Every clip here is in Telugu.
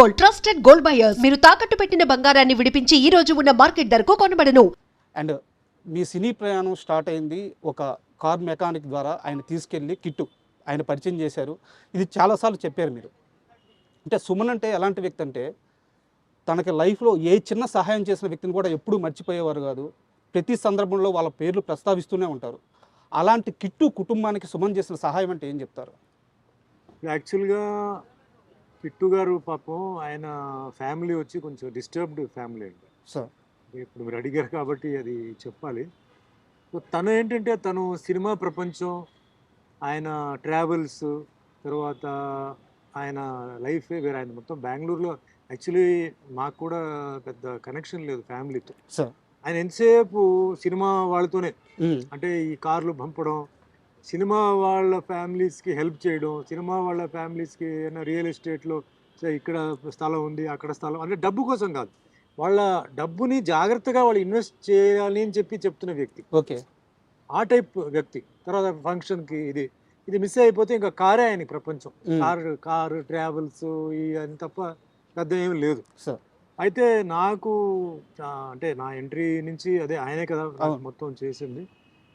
Gold, trusted gold buyers. మీరు తాకట్టు పెట్టిన బంగారాన్ని విడిపించి ఈ రోజు ఉన్న మార్కెట్ ధరకు కొనబడను. అండ్ మీ సినీ ప్రయాణం స్టార్ట్ అయింది ఒక కార్ మెకానిక్ ద్వారా. ఆయన తీసుకెళ్ళి కిట్టు ఆయన పరిచయం చేశారు. ఇది చాలాసార్లు చెప్పారు మీరు. అంటే సుమన్ అంటే ఎలాంటి వ్యక్తి అంటే తనకి లైఫ్లో ఏ చిన్న సహాయం చేసిన వ్యక్తిని కూడా ఎప్పుడూ మర్చిపోయేవారు కాదు. ప్రతి సందర్భంలో వాళ్ళ పేర్లు ప్రస్తావిస్తూనే ఉంటారు. అలాంటి కిట్టు కుటుంబానికి సుమన్ చేసిన సహాయం అంటే ఏం చెప్తారు? యాక్చువల్గా కిట్టు గారు పాపం ఆయన ఫ్యామిలీ వచ్చి కొంచెం డిస్టర్బ్డ్ ఫ్యామిలీ అండి. సార్ ఇప్పుడు మీరు అడిగారు కాబట్టి అది చెప్పాలి. సో తను ఏంటంటే తను సినిమా ప్రపంచం, ఆయన ట్రావెల్స్, తర్వాత ఆయన లైఫే వేరే. ఆయన మొత్తం బెంగళూరులో యాక్చువల్లీ మాకు కూడా పెద్ద కనెక్షన్ లేదు ఫ్యామిలీతో. సార్ ఆయన ఎంతసేపు సినిమా వాళ్ళతోనే, అంటే ఈ కార్లు పంపడం, సినిమా వాళ్ళ ఫ్యామిలీస్కి హెల్ప్ చేయడం, సినిమా వాళ్ళ ఫ్యామిలీస్కి ఏమైనా రియల్ ఎస్టేట్లో ఇక్కడ స్థలం ఉంది అక్కడ స్థలం, అంటే డబ్బు కోసం కాదు, వాళ్ళ డబ్బుని జాగ్రత్తగా వాళ్ళు ఇన్వెస్ట్ చేయాలి అని చెప్పి చెప్తున్న వ్యక్తి. ఓకే, ఆ టైప్ వ్యక్తి. తర్వాత ఫంక్షన్కి ఇది మిస్ అయిపోతే ఇంకా కారే ఆయన ప్రపంచం. కారు ట్రావెల్స్ ఇవన్నీ తప్ప పెద్ద ఏమి లేదు. సార్ అయితే నాకు అంటే నా ఎంట్రీ నుంచి అదే ఆయనే కదా మొత్తం చేసింది.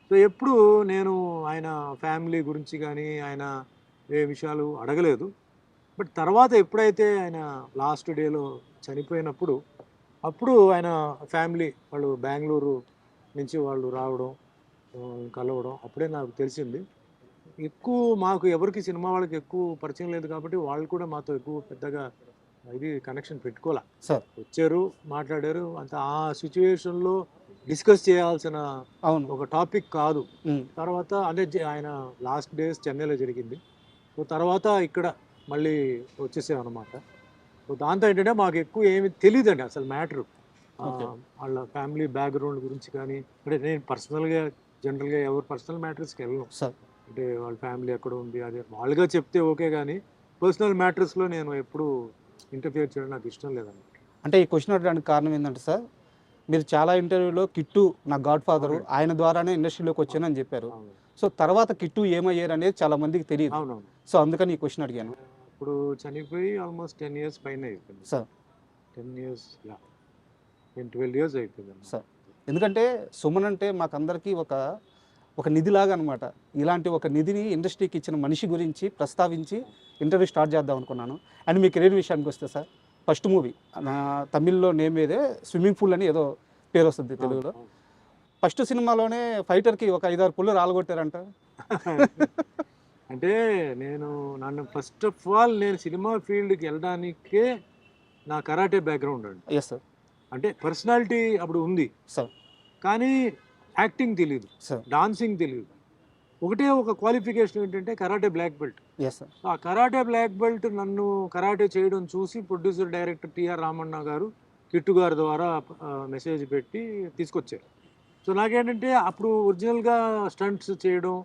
సో ఎప్పుడు నేను ఆయన ఫ్యామిలీ గురించి కానీ ఆయన ఏ విషయాలు అడగలేదు. బట్ తర్వాత ఎప్పుడైతే ఆయన లాస్ట్ డేలో చనిపోయినప్పుడు అప్పుడు ఆయన ఫ్యామిలీ వాళ్ళు బెంగళూరు నుంచి వాళ్ళు రావడం, కలవడం, అప్పుడే నాకు తెలిసింది. ఎక్కువ మాకు ఎవరికి సినిమా వాళ్ళకి ఎక్కువ పరిచయం లేదు కాబట్టి వాళ్ళు కూడా మాతో ఎక్కువ పెద్దగా ఇది కనెక్షన్ పెట్టుకోలే. సార్ వచ్చారు, మాట్లాడారు, అంత ఆ సిచ్యువేషన్లో డిస్కస్ చేయాల్సిన అవును ఒక టాపిక్ కాదు. తర్వాత అదే ఆయన లాస్ట్ డేస్ చెన్నైలో జరిగింది. సో తర్వాత ఇక్కడ మళ్ళీ వచ్చేసాం అనమాట. సో దాంతో ఏంటంటే మాకు ఎక్కువ ఏమి తెలియదండి అసలు మ్యాటరు, వాళ్ళ ఫ్యామిలీ బ్యాక్గ్రౌండ్ గురించి కానీ. అంటే నేను పర్సనల్గా జనరల్గా ఎవరు పర్సనల్ మ్యాటర్స్కి వెళ్ళను. అంటే వాళ్ళ ఫ్యామిలీ ఎక్కడ ఉంది అదే వాళ్ళుగా చెప్తే ఓకే, కానీ పర్సనల్ మ్యాటర్స్లో నేను ఎప్పుడు ఇంటర్ఫియర్ చేయడం నాకు ఇష్టం లేదన్నమాట. అంటే ఈ క్వశ్చన్ అడగడానికి కారణం ఏంటంటే సార్, మీరు చాలా ఇంటర్వ్యూలో కిట్టు నా గాడ్ ఫాదరు, ఆయన ద్వారానే ఇండస్ట్రీలోకి వచ్చానని చెప్పారు. సో తర్వాత కిట్టు ఏమయ్యారు అనేది చాలా మందికి తెలియదు. అవునవును. సో అందుకని ఈ క్వశ్చన్ అడిగాను. ఇప్పుడు చనిపోయి ఆల్మోస్ట్ 10 years పైన అయిపోయింది సార్. 10 years 12 years అయిపోయింది సార్. ఎందుకంటే సుమన్ అంటే మాకందరికీ ఒక నిధిలాగా అనమాట. ఇలాంటి ఒక నిధిని ఇండస్ట్రీకి ఇచ్చిన మనిషి గురించి ప్రస్తావించి ఇంటర్వ్యూ స్టార్ట్ చేద్దాం అనుకున్నాను. అండ్ మీ కెరీర్ విషయానికి వస్తే సార్, ఫస్ట్ మూవీ నా తమిళ్లో నేమ్ ఏదే స్విమ్మింగ్ పూల్ అని ఏదో పేరు వస్తుంది తెలుగులో. ఫస్ట్ సినిమాలోనే ఫైటర్కి ఒక 5-6 పుల్లు రాలగొట్టారంట. అంటే నన్ను ఫస్ట్ ఆఫ్ ఆల్ నేను సినిమా ఫీల్డ్కి వెళ్ళడానికే నా కరాటే బ్యాక్గ్రౌండ్ అండి. Yes sir. అంటే పర్సనాలిటీ అప్పుడు ఉంది సార్, కానీ యాక్టింగ్ తెలియదు, డాన్సింగ్ తెలియదు. ఒకటే ఒక క్వాలిఫికేషన్ ఏంటంటే karate black belt. Yes sir. ఆ కరాటే బ్లాక్ బెల్ట్ నన్ను కరాటే చేయడం చూసి ప్రొడ్యూసర్ డైరెక్టర్ టిఆర్ రామన్న గారు కిట్టు గారి ద్వారా మెసేజ్ పెట్టి తీసుకొచ్చారు. సో నాకేంటంటే అప్పుడు ఒరిజినల్గా స్టంట్స్ చేయడం,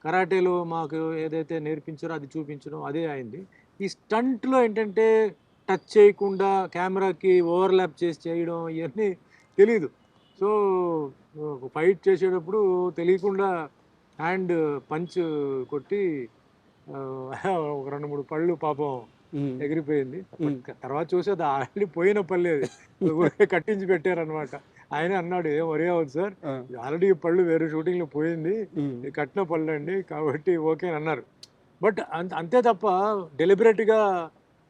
కరాటేలో మాకు ఏదైతే నేర్పించారో అది చూపించడం అదే అయింది. ఈ స్టంట్లో ఏంటంటే టచ్ చేయకుండా కెమెరాకి ఓవర్లాప్ చేసి చేయడం ఇవన్నీ తెలీదు. సో ఫైట్ చేసేటప్పుడు తెలియకుండా హ్యాండ్ పంచ్ కొట్టి ఒక 2-3 పళ్ళు పాపం ఎగిరిపోయింది. తర్వాత చూసి అది ఆల్రెడీ పోయిన పర్లేదు, కట్టించి పెట్టారనమాట. ఆయన అన్నాడు, ఏం వరే అవుతుంది సార్, ఆల్రెడీ పళ్ళు వేరే షూటింగ్లో పోయింది, కట్టిన పళ్ళు అండి కాబట్టి ఓకే అని అన్నారు. బట్ అంతే తప్ప డెలిబరేట్గా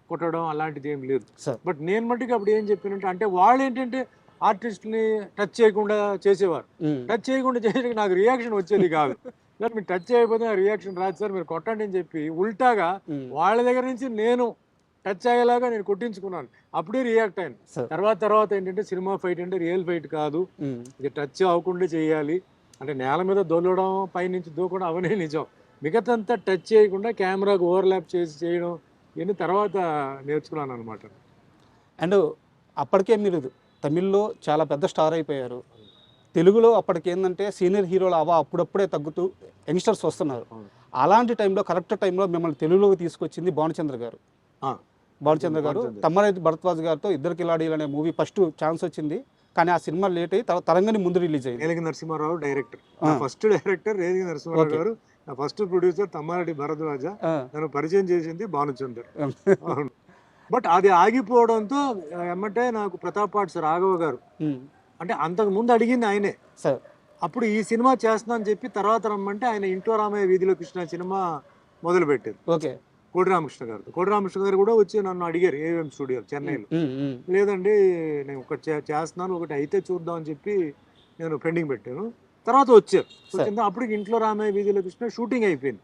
కొట్టడం అలాంటిది ఏం లేదు. బట్ నేను మట్టుకు అప్పుడు ఏం చెప్పినంటే, అంటే వాళ్ళు ఏంటంటే ఆర్టిస్ట్ని టచ్ చేయకుండా చేసేవారు. టచ్ చేయకుండా చేసే నాకు రియాక్షన్ వచ్చేది కాదు. సార్ మీరు టచ్ చేయకపోతే నా రియాక్షన్ రాదు సార్, మీరు కొట్టండి అని చెప్పి ఉల్టాగా వాళ్ళ దగ్గర నుంచి నేను టచ్ అయ్యేలాగా నేను కొట్టించుకున్నాను. అప్పుడే రియాక్ట్ అయ్యాను. తర్వాత ఏంటంటే సినిమా ఫైట్ అంటే రియల్ ఫైట్ కాదు, ఇది టచ్ అవ్వకుండా చేయాలి. అంటే నేల మీద దొల్లడం, పైనుంచి దూకడం అవన్నీ నిజం. మిగతంతా టచ్ చేయకుండా కెమెరాకు ఓవర్లాప్ చేసి చేయడం ఇవన్నీ తర్వాత నేర్చుకున్నాను అనమాట. అండ్ అప్పటికే మీరు తమిళ్లో చాలా పెద్ద స్టార్ అయిపోయారు. తెలుగులో అప్పటికి ఏంటంటే సీనియర్ హీరోలు అప్పుడప్పుడే తగ్గుతూ యంగ్స్టర్స్ వస్తున్నారు. అలాంటి టైంలో కరెక్ట్ టైంలో మిమ్మల్ని తెలుగులోకి తీసుకొచ్చింది భానుచంద్ర గారు. తమ్మారెడ్డి భరద్వాజ్ గారితో ఇద్దరు కిలాడీలు అనే మూవీ ఫస్ట్ ఛాన్స్ వచ్చింది, కానీ ఆ సినిమా లేట్ అయ్యి తరంగని ముందు రిలీజ్ అయింది. Relangi Narasimha Rao director, first director Relangi Narasimha Rao గారు, ఫస్ట్ ప్రొడ్యూసర్ తమ్మారెడ్డి భరద్వాజ, నన్ను పరిచయం చేసింది భానుచందర్. బట్ అది ఆగిపోవడంతో ఎమ్మటే నాకు ప్రతాప్ పాట్స్ రాఘవ గారు, అంటే అంతకు ముందు అడిగింది ఆయనే, సార్ అప్పుడు ఈ సినిమా చేస్తున్నా అని చెప్పి తర్వాత రమ్మంటే ఆయన ఇంట్లో రామయ్య వీధిలో కృష్ణ సినిమా మొదలు పెట్టారు ఓకే. కోడి రామకృష్ణ గారు. కోడి రామకృష్ణ గారు కూడా వచ్చి నన్ను అడిగారు ఏవిఎం స్టూడియో చెన్నైలో. లేదండి నేను ఒకటి చేస్తున్నాను, ఒకటి అయితే చూద్దాం అని చెప్పి నేను పెండింగ్ పెట్టాను. తర్వాత వచ్చారు. వచ్చిన అప్పుడు ఇంట్లో రామయ్య వీధిలో కృష్ణ షూటింగ్ అయిపోయింది,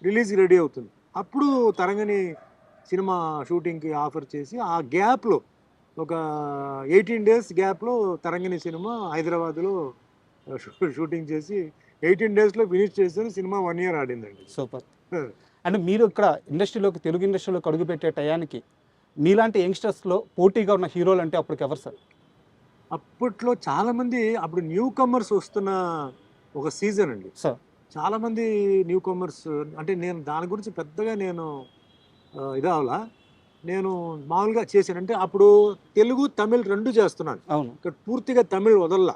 రిలీజ్ రెడీ అవుతుంది. అప్పుడు తరంగని సినిమా షూటింగ్కి ఆఫర్ చేసి ఆ గ్యాప్లో ఒక 18 days గ్యాప్లో తరంగని సినిమా హైదరాబాద్లో షూటింగ్ చేసి 18 daysలో ఫినిష్ చేశాను. Cinema 1 year ఆడిందండి. సూపర్. అంటే మీరు ఇక్కడ ఇండస్ట్రీలోకి, తెలుగు ఇండస్ట్రీలోకి అడుగుపెట్టే టయానికి మీలాంటి యంగ్స్టర్స్లో పోటీగా ఉన్న హీరోలు అంటే అప్పటికి ఎవరు సార్? అప్పట్లో చాలామంది, అప్పుడు న్యూ కమర్స్ వస్తున్న ఒక సీజన్ అండి సార్. చాలామంది న్యూ కమర్స్, అంటే నేను దాని గురించి పెద్దగా నేను ఇదవలా, నేను మామూలుగా చేశాను. అంటే అప్పుడు తెలుగు తమిళ్ 2 చేస్తున్నాను. అవును. ఇక్కడ పూర్తిగా తమిళ్ వదల్లా.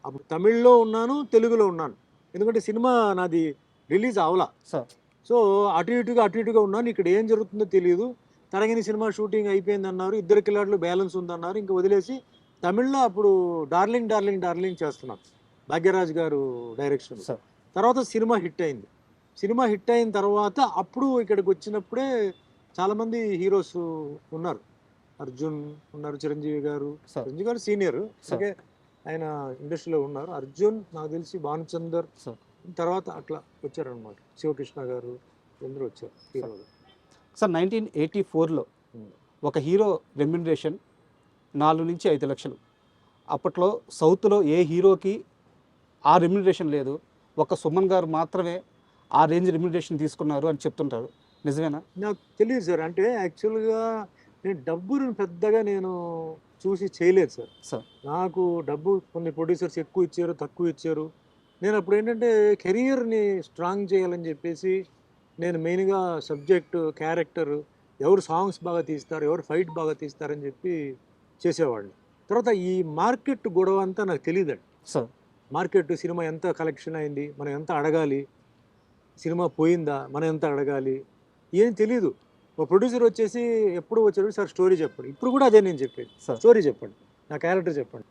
అప్పుడు తమిళ్లో ఉన్నాను, తెలుగులో ఉన్నాను. ఎందుకంటే సినిమా నాది రిలీజ్ అవలా. సార్. సో అటు ఇటుగా ఉన్నాను. ఇక్కడ ఏం జరుగుతుందో తెలియదు. తరగని సినిమా షూటింగ్ అయిపోయింది అన్నారు, 2 కిలాట్లు బ్యాలెన్స్ ఉందన్నారు, ఇంకా వదిలేసి తమిళ్లో అప్పుడు డార్లింగ్ డార్లింగ్ డార్లింగ్ చేస్తున్నాను, భాగ్యరాజ్ గారు డైరెక్షన్. తర్వాత సినిమా హిట్ అయింది. సినిమా హిట్ అయిన తర్వాత అప్పుడు ఇక్కడికి వచ్చినప్పుడే చాలామంది హీరోస్ ఉన్నారు. అర్జున్ ఉన్నారు, చిరంజీవి గారు సీనియర్, ఓకే, ఆయన ఇండస్ట్రీలో ఉన్నారు. అర్జున్ నాకు తెలిసి భానుచందర్, తర్వాత అట్లా వచ్చారనమాట. శివకృష్ణ గారు అందరూ వచ్చారు హీరోలు. సార్ 1984లో ఒక హీరో రెమ్యునరేషన్ 4 నుంచి 5 లక్షలు. అప్పట్లో సౌత్లో ఏ హీరోకి ఆ రెమ్యునరేషన్ లేదు, ఒక సుమన్ గారు మాత్రమే ఆ రేంజ్ రెమ్యునరేషన్ తీసుకున్నారు అని చెప్తుంటారు. నిజమేనా? నాకు తెలియదు సార్. అంటే యాక్చువల్గా నేను డబ్బును పెద్దగా నేను చూసి చేయలేదు సార్. నాకు డబ్బు కొన్ని ప్రొడ్యూసర్స్ ఎక్కువ ఇచ్చారు, తక్కువ ఇచ్చారు. నేను అప్పుడు ఏంటంటే కెరియర్ని స్ట్రాంగ్ చేయాలని చెప్పేసి నేను మెయిన్గా సబ్జెక్టు, క్యారెక్టర్, ఎవరు సాంగ్స్ బాగా తీస్తారు, ఎవరు ఫైట్ బాగా తీస్తారని చెప్పి చేసేవాడిని. తర్వాత ఈ మార్కెట్ గొడవ అంతా నాకు తెలియదండి సార్. మార్కెట్, సినిమా ఎంత కలెక్షన్ అయింది, మనం ఎంత అడగాలి, సినిమా పోయిందా మనం ఎంత అడగాలి, ఏం తెలీదు. ఒక ప్రొడ్యూసర్ వచ్చేసి ఎప్పుడు వచ్చాడు, సార్ స్టోరీ చెప్పండి. ఇప్పుడు కూడా అదే నేను చెప్పేది, స్టోరీ చెప్పండి, నా క్యారెక్టర్ చెప్పండి.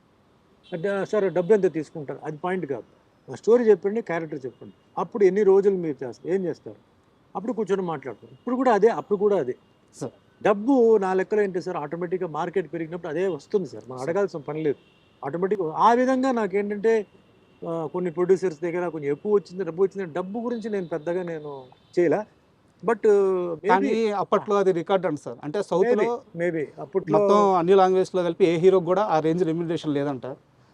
అంటే సార్ డబ్బు ఎంత తీసుకుంటారు, అది పాయింట్ కాదు, నా స్టోరీ చెప్పండి, క్యారెక్టర్ చెప్పండి. అప్పుడు ఎన్ని రోజులు మీరు చేస్తారు, ఏం చేస్తారు, అప్పుడు కూర్చొని మాట్లాడతారు. ఇప్పుడు కూడా అదే, అప్పుడు కూడా అదే. డబ్బు నా లెక్కలో ఏంటి సార్, ఆటోమేటిక్గా మార్కెట్ పెరిగినప్పుడు అదే వస్తుంది సార్, మనం అడగాల్సిన పని లేదు, ఆటోమేటిక్గా. ఆ విధంగా నాకేంటంటే కొన్ని ప్రొడ్యూసర్స్ దగ్గర కొంచెం ఎక్కువ వచ్చింది, డబ్బు వచ్చింది, డబ్బు గురించి నేను పెద్దగా నేను చేయలే. బట్ కానీ అప్పట్లో అది రికార్డ్ అండి సార్. అంటే సౌత్లో మేబీ అప్పట్లో మొత్తం అన్ని లాంగ్వేజ్లో కలిపి ఏ హీరో కూడా ఆ రేంజ్ రెమ్యునరేషన్ లేదంట.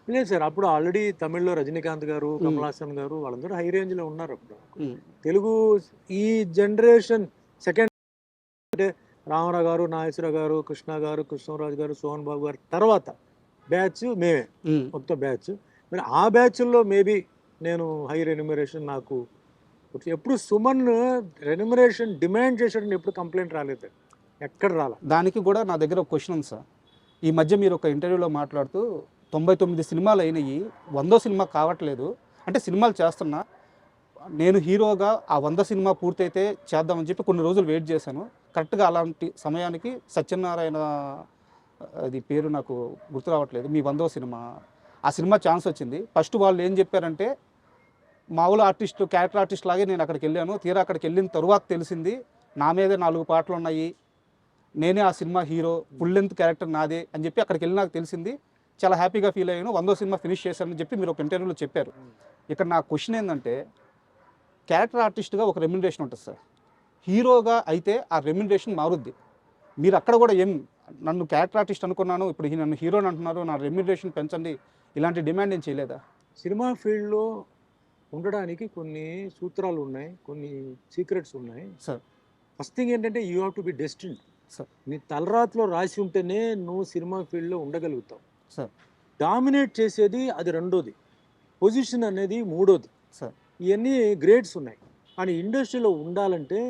లేదు సార్. అప్పుడు ఆల్రెడీ తమిళ్లో రజనీకాంత్ గారు, కమల్ హాసన్ గారు వాళ్ళందరూ హై రేంజ్లో ఉన్నారు అప్పుడు. తెలుగు ఈ జనరేషన్ సెకండ్ అంటే రామారావు గారు, నాగేశ్వరరావు గారు, కృష్ణ గారు, కృష్ణరాజు గారు, సోహన్ బాబు గారు తర్వాత బ్యాచ్ మేమే, మొత్తం బ్యాచ్. మరి ఆ బ్యాచ్ల్లో మేబీ నేను హై రెన్యుమరేషన్ నాకు ఎప్పుడు సుమన్ రెన్యుమరేషన్ డిమాండ్ చేసాడని ఎప్పుడు కంప్లైంట్ రాలేదు, ఎక్కడ రాలే. దానికి కూడా నా దగ్గర ఒక క్వశ్చన్ ఉంది సార్. ఈ మధ్య మీరు ఒక ఇంటర్వ్యూలో మాట్లాడుతూ 99 సినిమాలు అయినాయి, 100వ సినిమా కావట్లేదు, అంటే సినిమాలు చేస్తున్నా, నేను హీరోగా ఆ 100 సినిమా పూర్తయితే చేద్దామని చెప్పి కొన్ని రోజులు వెయిట్ చేశాను. కరెక్ట్గా అలాంటి సమయానికి సత్యనారాయణ, అది పేరు నాకు గుర్తు రావట్లేదు, మీ 100వ సినిమా, ఆ సినిమా ఛాన్స్ వచ్చింది. ఫస్ట్ వాళ్ళు ఏం చెప్పారంటే మామూలు ఆర్టిస్టు, క్యారెక్టర్ ఆర్టిస్ట్ లాగే నేను అక్కడికి వెళ్ళాను. తీరా అక్కడికి వెళ్ళిన తర్వాత తెలిసింది నా మీదే 4 పాటలు ఉన్నాయి, నేనే ఆ cinema hero, full length character నాదే అని చెప్పి అక్కడికి వెళ్ళి నాకు తెలిసింది. చాలా హ్యాపీగా ఫీల్ అయ్యాను, 100వ సినిమా ఫినిష్ చేశానని చెప్పి మీరు ఒక ఇంటర్వ్యూలో చెప్పారు. ఇక్కడ నా క్వశ్చన్ ఏంటంటే, క్యారెక్టర్ ఆర్టిస్ట్గా ఒక రెమ్యునరేషన్ ఉంటుంది సార్, హీరోగా అయితే ఆ రెమ్యునరేషన్ మారుద్ది. మీరు అక్కడ కూడా ఏం, నన్ను క్యారెక్టర్ ఆర్టిస్ట్ అనుకున్నాను, ఇప్పుడు నన్ను హీరోని అంటున్నారు, నా రెమ్యునరేషన్ పెంచండి, ఇలాంటి డిమాండ్ ఏం చేయలేదా? సినిమా ఫీల్డ్లో ఉండడానికి కొన్ని సూత్రాలు ఉన్నాయి, కొన్ని సీక్రెట్స్ ఉన్నాయి సార్. ఫస్ట్ థింగ్ ఏంటంటే you have to be destined sir. నీ తలరాత్లో రాసి ఉంటేనే నువ్వు సినిమా ఫీల్డ్లో ఉండగలుగుతావు సార్. డామినేట్ చేసేది అది రెండోది, పొజిషన్ అనేది మూడోది సార్. ఇవన్నీ గ్రేడ్స్ ఉన్నాయి. కానీ ఇండస్ట్రీలో ఉండాలంటే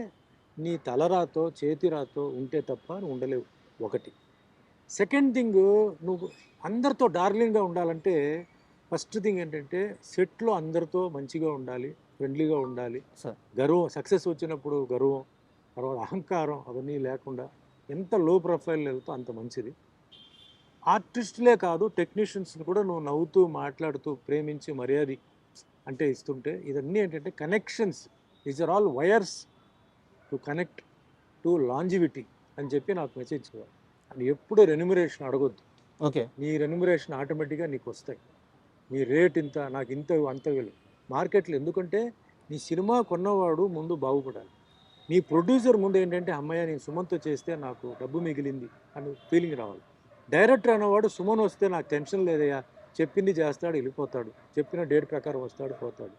నీ తలరాతో చేతిరాతో ఉంటే తప్ప నువ్వు ఉండలేవు, ఒకటి. సెకండ్ థింగ్, నువ్వు అందరితో డార్లింగ్గా ఉండాలంటే ఫస్ట్ థింగ్ ఏంటంటే సెట్లో అందరితో మంచిగా ఉండాలి, ఫ్రెండ్లీగా ఉండాలి. గర్వం, సక్సెస్ వచ్చినప్పుడు గర్వం, తర్వాత అహంకారం అవన్నీ లేకుండా ఎంత లో ప్రొఫైల్ వెళ్తే అంత మంచిది. ఆర్టిస్టులే కాదు, టెక్నీషియన్స్ని కూడా నువ్వు నవ్వుతూ మాట్లాడుతూ ప్రేమించి మర్యాద అంటే ఇస్తుంటే, ఇదన్నీ ఏంటంటే connections, these are all wires to connect to longevity అని చెప్పి నాకు మెసేజ్ చేయాలి. అని ఎప్పుడు రెన్యుమరేషన్ అడగొద్దు. ఓకే. నీ రెన్యుమరేషన్ ఆటోమేటిక్గా నీకు వస్తాయి. నీ రేట్ ఇంత, నాకు ఇంత అంత వీళ్ళు మార్కెట్లో. ఎందుకంటే నీ సినిమా కొన్నవాడు ముందు బాగుపడాలి. నీ ప్రొడ్యూసర్ ముందు ఏంటంటే అమ్మయ్య నేను సుమన్తో చేస్తే నాకు డబ్బు మిగిలింది అని ఫీలింగ్ రావాలి. డైరెక్టర్ అనేవాడు సుమన్ వస్తే నాకు టెన్షన్ లేదయ్యా, చెప్పింది చేస్తాడు వెళ్ళిపోతాడు, చెప్పిన డేట్ ప్రకారం వస్తాడు పోతాడు.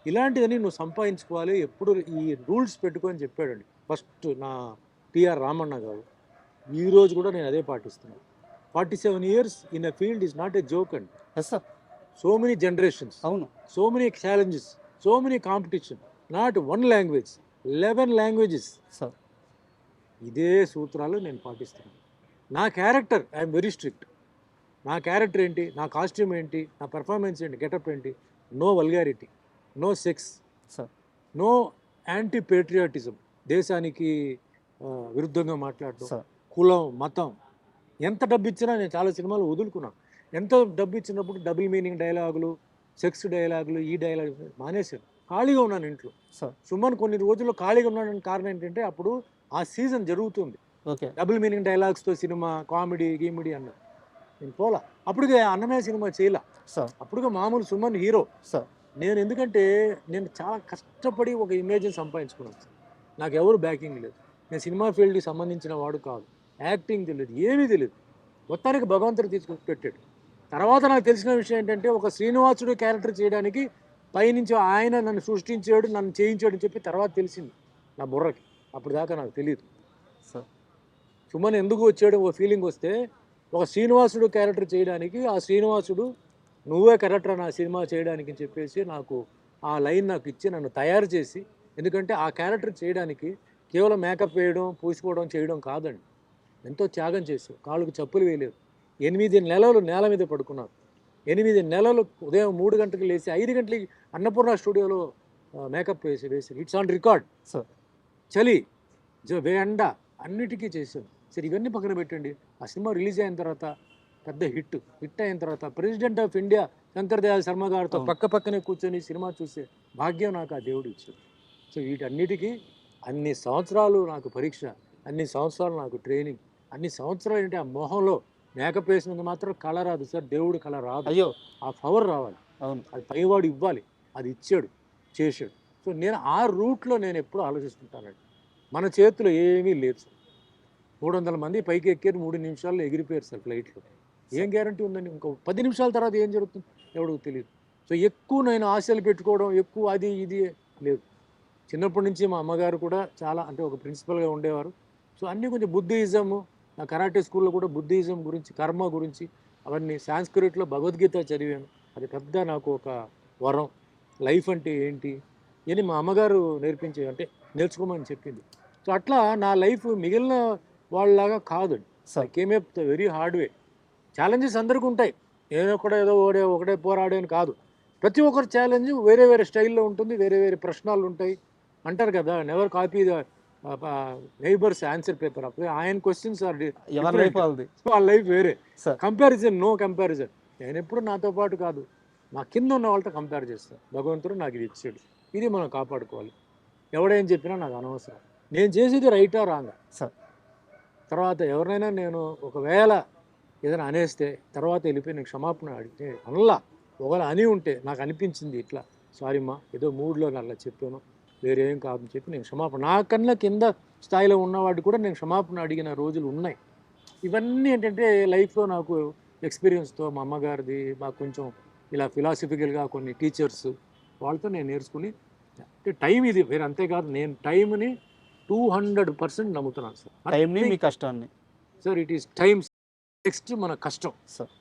ఇలాంటిదని నువ్వు సంపాదించుకోవాలి. ఎప్పుడు ఈ రూల్స్ పెట్టుకొని చెప్పాడండి ఫస్ట్ నా టిఆర్ రామన్న గారు. ఈరోజు కూడా నేను అదే పాటిస్తున్నాను. 47 years in a field is not a joke అండి. Yes sir. So many generations, అవును. So many challenges, so many competition, not 1 language, 11 languages. Sir ఇదే సూత్రాలు నేను పాటిస్తున్నాను. నా క్యారెక్టర్ ఐఎమ్ వెరీ స్ట్రిక్ట్. నా క్యారెక్టర్ ఏంటి, నా కాస్ట్యూమ్ ఏంటి, నా పెర్ఫార్మెన్స్ ఏంటి, గెటప్ ఏంటి, no vulgarity, no sex, sir no anti patriotism, దేశానికి విరుద్ధంగా మాట్లాడటం, సార్ కులం మతం. ఎంత డబ్బు ఇచ్చినా నేను చాలా సినిమాలు వదులుకున్నాను. ఎంత డబ్బు ఇచ్చినప్పుడు డబుల్ మీనింగ్ డైలాగులు, సెక్స్ డైలాగులు, ఈ డైలాగ్ మానేశాను. ఖాళీగా ఉన్నాను ఇంట్లో. సార్ సుమన్ కొన్ని రోజుల్లో ఖాళీగా ఉన్నాడని కారణం ఏంటంటే అప్పుడు ఆ సీజన్ జరుగుతుంది. ఓకే. డబుల్ మీనింగ్ డైలాగ్స్తో సినిమా, కామెడీ గీమిడీ అన్నది నేను పోలా. అప్పుడుగా అన్నమయ్య సినిమా చేయలా. సార్ అప్పుడుగా మామూలు సుమన్ హీరో. సార్ నేను ఎందుకంటే నేను చాలా కష్టపడి ఒక ఇమేజ్ని సంపాదించుకున్నాను. నాకు ఎవరు బ్యాకింగ్ లేదు. నేను సినిమా ఫీల్డ్కి సంబంధించిన వాడు కాదు. యాక్టింగ్ తెలియదు, ఏమీ తెలియదు. మొత్తానికి భగవంతుడు తీసుకొని పెట్టాడు. తర్వాత నాకు తెలిసిన విషయం ఏంటంటే ఒక శ్రీనివాసుడు క్యారెక్టర్ చేయడానికి పైనుంచి ఆయన నన్ను సృష్టించాడు, నన్ను చేయించాడు అని చెప్పి తర్వాత తెలిసింది నా బుర్రకి. అప్పుడు దాకా నాకు తెలియదు. సార్ సుమన్ ఎందుకు వచ్చాడు ఒక ఫీలింగ్ వస్తే, ఒక శ్రీనివాసుడు క్యారెక్టర్ చేయడానికి ఆ శ్రీనివాసుడు నువ్వే క్యారెక్టర్ నా సినిమా చేయడానికి అని చెప్పేసి నాకు ఆ లైన్ నాకు ఇచ్చి నన్ను తయారు చేసి, ఎందుకంటే ఆ క్యారెక్టర్ చేయడానికి కేవలం మేకప్ వేయడం, పూసుకోవడం చేయడం కాదండి. ఎంతో త్యాగం చేశావు. కాళ్ళకు చెప్పులు వేయలేదు. 8 నెలలు నేల మీద పడుకున్నారు. 8 నెలలు ఉదయం 3 గంటలకు లేచి 5 గంటలకి అన్నపూర్ణ స్టూడియోలో మేకప్ వేసి ఇట్స్ ఆన్ రికార్డ్. సార్ చలి ఎండ అన్నిటికీ చేశాను. సరే ఇవన్నీ పక్కన పెట్టండి. ఆ సినిమా రిలీజ్ అయిన తర్వాత పెద్ద హిట్ అయిన తర్వాత president of India Shankar Dayal Sharma గారితో పక్కనే కూర్చొని సినిమా చూసే భాగ్యం నాకు ఆ దేవుడు ఇచ్చాడు. సో వీటన్నిటికీ అన్ని సంవత్సరాలు నాకు పరీక్ష, అన్ని సంవత్సరాలు నాకు ట్రైనింగ్, అన్ని సంవత్సరాలు ఏంటి ఆ మొహంలో మేకప్ వేసినందుకు మాత్రం కళ రాదు సార్. దేవుడు కళ రాదు. అయ్యో, ఆ పవర్ రావాలి. అవును. అది పైవాడు ఇవ్వాలి. అది ఇచ్చాడు, చేశాడు. సో నేను ఆ రూట్లో నేను ఎప్పుడూ ఆలోచిస్తుంటానండి. మన చేతిలో ఏమీ లేదు సార్. 300 మంది పైకి ఎక్కారు, 3 నిమిషాల్లో ఎగిరిపోయారు సార్ ఫ్లైట్లో. ఏం గ్యారంటీ ఉందండి? ఇంకో 10 నిమిషాల తర్వాత ఏం జరుగుతుంది ఎవరికి తెలియదు. సో ఎక్కువ నేను ఆశలు పెట్టుకోవడం, ఎక్కువ అది ఇది లేదు. చిన్నప్పటి నుంచి మా అమ్మగారు కూడా చాలా అంటే ఒక ప్రిన్సిపల్గా ఉండేవారు. సో అన్నీ కొంచెం బుద్ధిజము, నా కరాటే స్కూల్లో కూడా బుద్ధిజం గురించి, కర్మ గురించి అవన్నీ, సాంస్క్రిట్లో భగవద్గీత చదివాను. అది పెద్ద నాకు ఒక వరం. లైఫ్ అంటే ఏంటి అని మా అమ్మగారు అంటే నేర్చుకోమని చెప్పింది. సో అట్లా నా లైఫ్ మిగిలిన వాళ్ళలాగా కాదండి. Came up the very hard way. Challenges అందరికీ ఉంటాయి. నేను కూడా ఏదో ఒకటే పోరాడేని కాదు. ప్రతి ఒక్కరి ఛాలెంజ్ వేరే వేరే స్టైల్లో ఉంటుంది, వేరే వేరే ప్రశ్నలు ఉంటాయి. అంటారు కదా, never copy the neighbours answer paper. అప్పుడు ఆయన క్వశ్చన్స్ ఆర్ వాళ్ళ లైఫ్ వేరే. Comparison, no comparison. నేను ఎప్పుడు నాతో పాటు కాదు, నా కింద ఉన్న వాళ్ళతో కంపేర్ చేస్తాను. భగవంతుడు నాకు ఇది ఇచ్చాడు, ఇది మనం కాపాడుకోవాలి. ఎవడేం చెప్పినా నాకు అనవసరం. నేను చేసేది రైటా రాంగా సార్. తర్వాత ఎవరినైనా నేను ఒకవేళ ఏదైనా అనేస్తే తర్వాత వెళ్ళిపోయి నేను క్షమాపణ అడిగితే అనలా. ఒకవేళ అని ఉంటే నాకు అనిపించింది ఇట్లా, సారీమ్మా ఏదో మూడ్లో అలా చెప్పాను, వేరేం కాదని చెప్పి నేను క్షమాపణ, నాకన్నా కింద స్థాయిలో ఉన్నవాడు కూడా నేను క్షమాపణ అడిగిన రోజులు ఉన్నాయి. ఇవన్నీ ఏంటంటే లైఫ్లో నాకు ఎక్స్పీరియన్స్తో, మా అమ్మగారిది, మాకు కొంచెం ఇలా ఫిలాసఫికల్గా కొన్ని టీచర్స్ వాళ్ళతో నేను నేర్చుకుని, అంటే టైం ఇది వేరే. అంతేకాదు నేను టైంని 200% నమ్ముతున్నాను సార్. టైంని, మీ కష్టాన్ని sir. It is time. Next మన కష్టం సార్.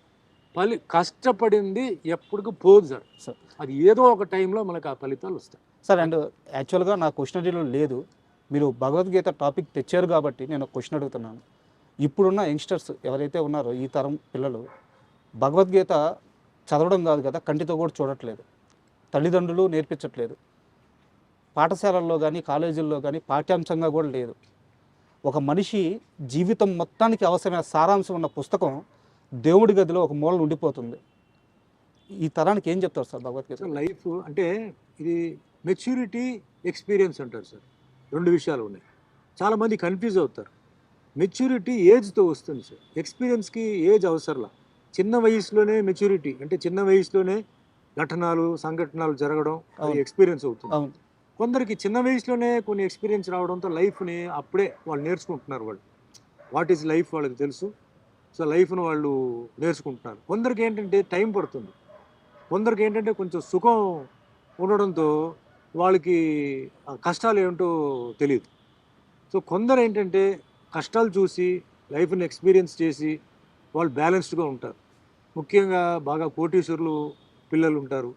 కష్టపడింది ఎప్పటికీ పోదు సార్. సార్ అది ఏదో ఒక టైంలో మనకు ఆ ఫలితాలు వస్తాయి సార్. అండ్ యాక్చువల్గా నా క్వశ్చనరీలో లేదు, మీరు భగవద్గీత టాపిక్ తెచ్చారు కాబట్టి నేను క్వశ్చన్ అడుగుతున్నాను. ఇప్పుడున్న యంగ్స్టర్స్ ఎవరైతే ఉన్నారో, ఈ తరం పిల్లలు భగవద్గీత చదవడం కాదు కదా, కంటితో కూడా చూడట్లేదు, తల్లిదండ్రులు నేర్పించట్లేదు, పాఠశాలల్లో కానీ కాలేజీల్లో కానీ పాఠ్యాంశంగా కూడా లేదు. ఒక మనిషి జీవితం మొత్తానికి అవసరమైన సారాంశం ఉన్న పుస్తకం దేవుడి గదిలో ఒక మూల ఉండిపోతుంది. ఈ తరానికి ఏం చెప్తారు సార్ భగవద్గీత? లైఫ్ అంటే ఇది మెచ్యూరిటీ, ఎక్స్పీరియన్స్ అంటారు సార్. రెండు విషయాలు ఉన్నాయి. చాలామంది కన్ఫ్యూజ్ అవుతారు. మెచ్యూరిటీ ఏజ్తో వస్తుంది సార్, ఎక్స్పీరియన్స్కి ఏజ్ అవసరంలా. చిన్న వయసులోనే మెచ్యూరిటీ అంటే చిన్న వయసులోనే సంఘటనలు జరగడం అది ఎక్స్పీరియన్స్ అవుతుంది. కొందరికి చిన్న వయసులోనే కొన్ని ఎక్స్పీరియన్స్ రావడంతో లైఫ్ని అప్పుడే వాళ్ళు నేర్చుకుంటున్నారు. వాళ్ళు వాట్ ఈజ్ లైఫ్ వాళ్ళకి తెలుసు. సో లైఫ్ను వాళ్ళు నేర్చుకుంటున్నారు. కొందరికి ఏంటంటే టైం పడుతుంది. కొందరికి ఏంటంటే కొంచెం సుఖం ఉండడంతో వాళ్ళకి ఆ కష్టాలు ఏమిటో తెలియదు. సో కొందరు ఏంటంటే కష్టాలు చూసి లైఫ్ని ఎక్స్పీరియన్స్ చేసి వాళ్ళు బ్యాలెన్స్డ్గా ఉంటారు. ముఖ్యంగా బాగా కోటీశ్వరులు పిల్లలు ఉంటారు.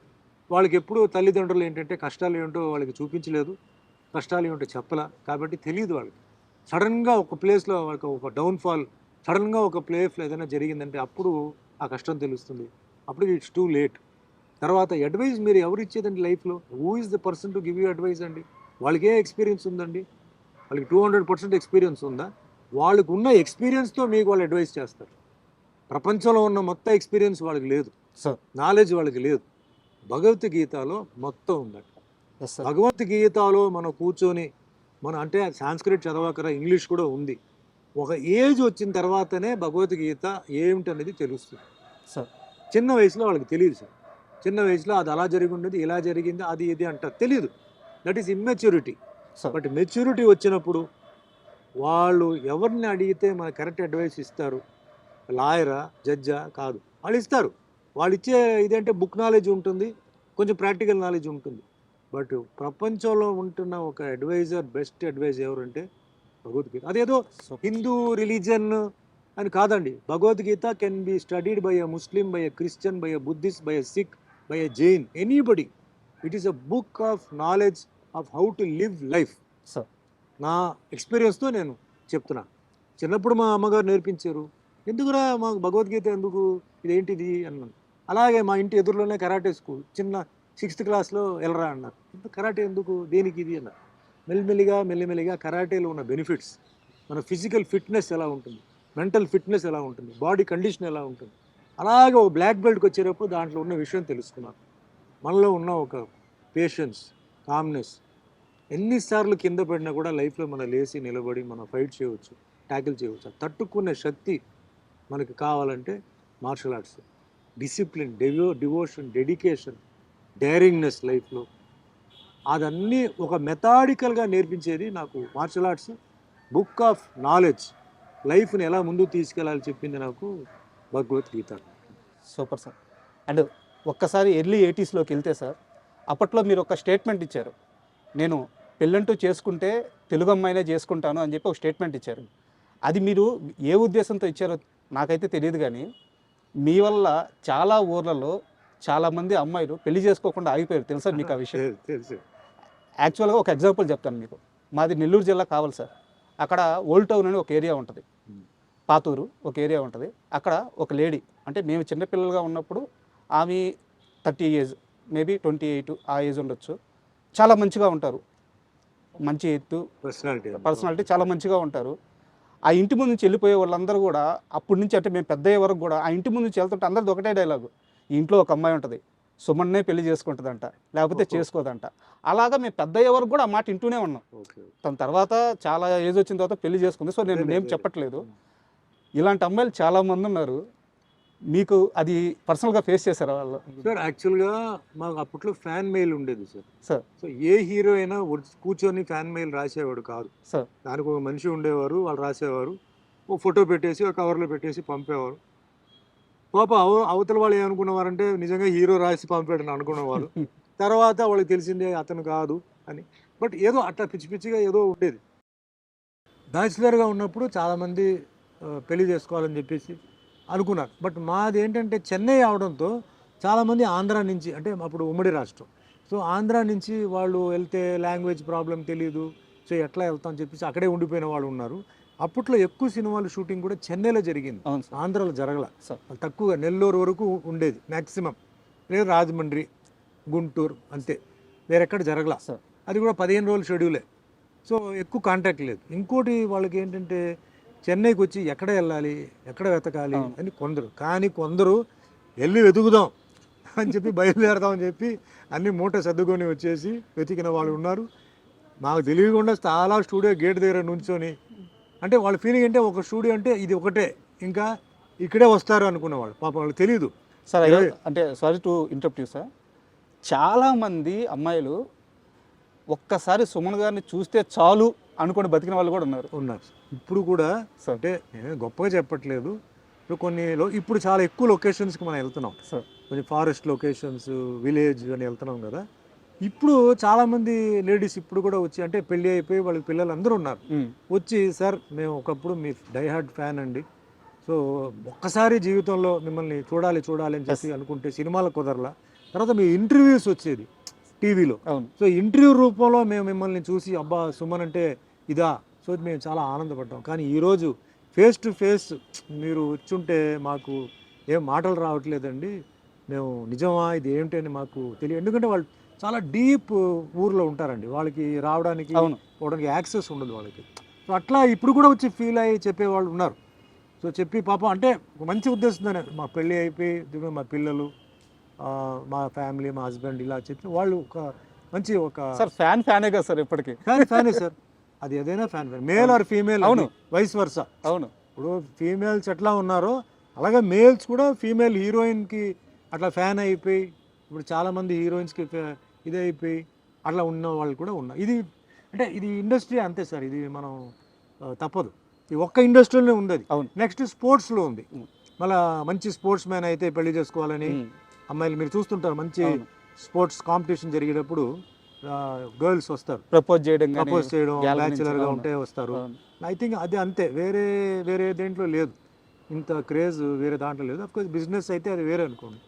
వాళ్ళకి ఎప్పుడూ తల్లిదండ్రులు ఏంటంటే కష్టాలు ఏమిటో వాళ్ళకి చూపించలేదు, కష్టాలు ఏమిటో చెప్పలా, కాబట్టి తెలియదు వాళ్ళకి. సడన్గా ఒక ప్లేస్లో వాళ్ళకి ఒక డౌన్ఫాల్, సడన్గా ఒక ప్లేస్లో ఏదైనా జరిగిందంటే అప్పుడు ఆ కష్టం తెలుస్తుంది. అప్పుడు ఇట్స్ టూ లేట్. తర్వాత అడ్వైజ్ మీరు ఎవరు ఇచ్చేదండి లైఫ్లో? Who is the person to give you advice అండి? వాళ్ళకి ఏ ఎక్స్పీరియన్స్ ఉందండి? వాళ్ళకి 200% ఎక్స్పీరియన్స్ ఉందా? వాళ్ళకు ఉన్న ఎక్స్పీరియన్స్తో మీకు వాళ్ళు అడ్వైస్ చేస్తారు. ప్రపంచంలో ఉన్న మొత్తం ఎక్స్పీరియన్స్ వాళ్ళకి లేదు, నాలెడ్జ్ వాళ్ళకి లేదు. భగవద్గీతలో మొత్తం ఉందండి. భగవద్గీతలో మనం కూర్చొని అంటే సాంస్క్రిట్ చదవకరా, ఇంగ్లీష్ కూడా ఉంది. ఒక ఏజ్ వచ్చిన తర్వాతనే భగవద్గీత ఏమిటనేది తెలుస్తుంది. చిన్న వయసులో వాళ్ళకి తెలియదు సార్. చిన్న వయసులో అది అలా జరిగి ఉండేది, ఇలా జరిగింది, అది ఇది అంటారు, తెలియదు. That is immaturity. But maturity వచ్చినప్పుడు వాళ్ళు ఎవరిని అడిగితే మనకు కరెక్ట్ అడ్వైస్ ఇస్తారు. లాయరా, జడ్జా కాదు, వాళ్ళు ఇస్తారు. వాళ్ళు ఇచ్చే ఇదేంటే బుక్ నాలెడ్జ్ ఉంటుంది, కొంచెం ప్రాక్టికల్ నాలెడ్జ్ ఉంటుంది. బట్ ప్రపంచంలో ఉంటున్న ఒక అడ్వైజర్, బెస్ట్ అడ్వైజ్ ఎవరంటే భగవద్గీత. అదేదో హిందూ రిలీజన్ అని కాదండి. Bhagavad Gita can be studied by a Muslim, by a Christian, by a Buddhist, by a sick, by a Jain, anybody. It is a book of knowledge of how to live life. నా ఎక్స్పీరియన్స్తో నేను చెప్తున్నా. చిన్నప్పుడు మా అమ్మగారు నేర్పించారు. ఎందుకురా మాకు భగవద్గీత ఎందుకు, ఇదేంటిది అన్నాను. అలాగే మా ఇంటి ఎదురులోనే కరాటే స్కూల్, చిన్న 6th క్లాస్లో వెళ్ళరా అన్నారు. కరాటే ఎందుకు, దేనికి ఇది అన్నారు. మెల్లిమెల్లిగా కరాటేలో ఉన్న బెనిఫిట్స్, మన ఫిజికల్ ఫిట్నెస్ ఎలా ఉంటుంది, మెంటల్ ఫిట్నెస్ ఎలా ఉంటుంది, బాడీ కండిషన్ ఎలా ఉంటుంది, అలాగే ఒక బ్లాక్ బెల్ట్కి వచ్చేటప్పుడు దాంట్లో ఉన్న విషయం తెలుసుకున్నాను. మనలో ఉన్న ఒక పేషెన్స్, కామ్నెస్. ఎన్నిసార్లు కింద పడినా కూడా లైఫ్లో మనం లేచి నిలబడి మనం ఫైట్ చేయవచ్చు, ట్యాకిల్ చేయవచ్చు. తట్టుకునే శక్తి మనకి కావాలంటే martial arts. Discipline, devotion, dedication, daringness లైఫ్లో అదన్నీ ఒక మెథాడికల్గా నేర్పించేది నాకు martial arts. Book of knowledge, లైఫ్ని ఎలా ముందుకు తీసుకెళ్ళాలి చెప్పింది నాకు భగవద్గీత. Super sir. అండ్ ఒక్కసారి ఎర్లీ 80sలోకి వెళ్తే సార్, అప్పట్లో మీరు ఒక స్టేట్మెంట్ ఇచ్చారు. నేను పెళ్ళంటూ చేసుకుంటే తెలుగు అమ్మాయినే చేసుకుంటాను అని చెప్పి ఒక స్టేట్మెంట్ ఇచ్చారు. అది మీరు ఏ ఉద్దేశంతో ఇచ్చారో నాకైతే తెలియదు, కానీ మీ వల్ల చాలా ఊర్లలో చాలామంది అమ్మాయిలు పెళ్లి చేసుకోకుండా ఆగిపోయారు. తెలుసా మీకు ఆ విషయం? తెలుసు. యాక్చువల్గా ఒక ఎగ్జాంపుల్ చెప్తాను మీకు. మాది నెల్లూరు జిల్లా కావాలి సార్. అక్కడ ఓల్డ్ టౌన్ అని ఒక ఏరియా ఉంటుంది, పాతూరు ఒక ఏరియా ఉంటుంది. అక్కడ ఒక లేడీ, అంటే మేము చిన్నపిల్లలుగా ఉన్నప్పుడు ఆమె 30 ఏజ్, మేబీ 28 ఆ ఏజ్ ఉండొచ్చు. చాలా మంచిగా ఉంటారు, మంచి ఎత్తు, పర్సనాలిటీ చాలా మంచిగా ఉంటారు. ఆ ఇంటి ముందు నుంచి వెళ్ళిపోయే వాళ్ళందరూ కూడా అప్పటి నుంచి, అంటే మేము పెద్ద అయ్యే వరకు కూడా ఆ ఇంటి ముందు నుంచి వెళ్తుంటే అందరిది ఒకటే డైలాగు, ఈ ఇంట్లో ఒక అమ్మాయి ఉంటుంది, సుమన్నే పెళ్లి చేసుకుంటుందంట, లేకపోతే చేసుకోదంట. అలాగా మేము పెద్ద అయ్యే వరకు కూడా ఆ మాట ఇంటూనే ఉన్నాం. తన తర్వాత చాలా ఏజ్ వచ్చిన తర్వాత పెళ్లి చేసుకుంది. సో నేను ఏం చెప్పట్లేదు. ఇలాంటి అమ్మాయిలు చాలామంది ఉన్నారు. మీకు అది పర్సనల్గా ఫేస్ చేశారా వాళ్ళు? సార్ యాక్చువల్గా మాకు అప్పట్లో ఫ్యాన్ మెయిల్ ఉండేది సార్. సో ఏ హీరో అయినా కూర్చొని ఫ్యాన్ మెయిల్ రాసేవాడు కాదు సార్. దానికి ఒక మనిషి ఉండేవారు, వాళ్ళు రాసేవారు, ఓ ఫోటో పెట్టేసి ఒక కవర్లో పెట్టేసి పంపేవారు. పాప అవతల వాళ్ళు ఏమనుకునేవారంటే నిజంగా హీరో రాసి పంపాడని అనుకునేవారు. తర్వాత వాళ్ళకి తెలిసిందే అతను కాదు అని. బట్ ఏదో అట్లా పిచ్చి పిచ్చిగా ఏదో ఉండేది. బ్యాచిలర్గా ఉన్నప్పుడు చాలామంది పెళ్లి చేసుకోవాలని చెప్పేసి అనుకున్నారు. బట్ మాది ఏంటంటే చెన్నై అవడంతో చాలామంది ఆంధ్ర నుంచి, అంటే అప్పుడు ఉమ్మడి రాష్ట్రం, సో ఆంధ్ర నుంచి వాళ్ళు వెళ్తే లాంగ్వేజ్ ప్రాబ్లం తెలియదు, సో ఎట్లా వెళ్తాం అని చెప్పేసి అక్కడే ఉండిపోయిన వాళ్ళు ఉన్నారు. అప్పట్లో ఎక్కువ సినిమాలు షూటింగ్ కూడా చెన్నైలో జరిగింది, ఆంధ్రాలో జరగల. తక్కువగా నెల్లూరు వరకు ఉండేది మ్యాక్సిమం, లేదు రాజమండ్రి, గుంటూరు, అంతే, వేరెక్కడ జరగల. అది కూడా 15 రోజుల షెడ్యూలే. సో ఎక్కువ కాంటాక్ట్ లేదు. ఇంకోటి వాళ్ళకి ఏంటంటే చెన్నైకి వచ్చి ఎక్కడ వెళ్ళాలి, ఎక్కడ వెతకాలి అని కొందరు, కానీ కొందరు వెళ్ళి వెతుకుదాం అని చెప్పి బయలుదేరదామని చెప్పి అన్ని మూట సర్దుకొని వచ్చేసి వెతికిన వాళ్ళు ఉన్నారు. మాకు తెలియకుండా చాలా స్టూడియో గేట్ దగ్గర నుంచొని, అంటే వాళ్ళ ఫీలింగ్ అంటే ఒక స్టూడియో అంటే ఇది ఒకటే, ఇంకా ఇక్కడే వస్తారు అనుకునేవాళ్ళు. పాపం వాళ్ళకి తెలియదు. సార్ అంటే sorry to interrupt you sir, చాలామంది అమ్మాయిలు ఒక్కసారి సుమన్ గారిని చూస్తే చాలు అనుకుని బతికిన వాళ్ళు కూడా ఉన్నారు. ఇప్పుడు కూడా అంటే నేను గొప్పగా చెప్పట్లేదు. ఇప్పుడు చాలా ఎక్కువ లొకేషన్స్కి మనం వెళ్తున్నాం. కొంచెం ఫారెస్ట్ లొకేషన్స్, విలేజ్ అని వెళ్తున్నాం కదా. ఇప్పుడు చాలామంది లేడీస్ ఇప్పుడు కూడా వచ్చి, అంటే పెళ్ళి అయిపోయి వాళ్ళకి పిల్లలు అందరూ ఉన్నారు, వచ్చి సార్ మేము ఒకప్పుడు మీ డైహార్డ్ ఫ్యాన్ అండి, సో ఒక్కసారి జీవితంలో మిమ్మల్ని చూడాలి అని చెప్పి అనుకుంటే సినిమాలు కుదరలా, తర్వాత మీ ఇంటర్వ్యూస్ వచ్చేది టీవీలో, సో ఇంటర్వ్యూ రూపంలో మేము మిమ్మల్ని చూసి అబ్బా సుమన్ అంటే ఇదా, సో మేము చాలా ఆనందపడ్డాం. కానీ ఈరోజు ఫేస్ టు ఫేస్ మీరు వచ్చుంటే మాకు ఏం మాటలు రావట్లేదండి, మేము నిజమా ఇది ఏమిటి అని మాకు తెలియదు. ఎందుకంటే వాళ్ళు చాలా డీప్ ఊర్లో ఉంటారండి, వాళ్ళకి రావడానికి పోవడానికి యాక్సెస్ ఉండదు వాళ్ళకి. సో అట్లా ఇప్పుడు కూడా వచ్చి ఫీల్ అయ్యి చెప్పేవాళ్ళు ఉన్నారు. సో చెప్పి పాపం అంటే మంచి ఉద్దేశంతోనే, మా పెళ్ళి అయిపోయి మా పిల్లలు, మా ఫ్యామిలీ, మా హస్బెండ్ ఇలా చెప్పి వాళ్ళు ఒక మంచి ఒక సార్ ఫ్యానే కదా సార్, ఇప్పటికీ ఫ్యానే సార్. అది ఏదైనా ఫ్యాన్, మేల్ ఆర్ ఫీమేల్, అవును వైస్ వర్స. అవును, ఇప్పుడు ఫీమేల్స్ ఎట్లా ఉన్నారో అలాగే మేల్స్ కూడా ఫీమేల్ హీరోయిన్కి అట్లా ఫ్యాన్ అయిపోయి, ఇప్పుడు చాలామంది హీరోయిన్స్కి ఇదే అయిపోయి అట్లా ఉన్న వాళ్ళు కూడా ఉన్నారు. ఇది ఇండస్ట్రీ అంతే సార్, ఇది మనం తప్పదు. ఈ ఒక్క ఇండస్ట్రీలోనే ఉంది అది. నెక్స్ట్ స్పోర్ట్స్లో ఉంది. మళ్ళీ మంచి స్పోర్ట్స్ మ్యాన్ అయితే పెళ్లి చేసుకోవాలని అమ్మాయిలు మీరు చూస్తుంటారు, మంచి స్పోర్ట్స్ కాంపిటీషన్ జరిగేటప్పుడు గర్ల్స్ వస్తారు ప్రపోజ్ చేయడం, బ్యాచులర్గా ఉంటే వస్తారు. ఐ థింక్ అది అంతే, వేరే దేంట్లో లేదు ఇంత క్రేజ్, వేరే దాంట్లో లేదు. అఫ్కోర్స్ బిజినెస్ అయితే అది వేరే అనుకోండి.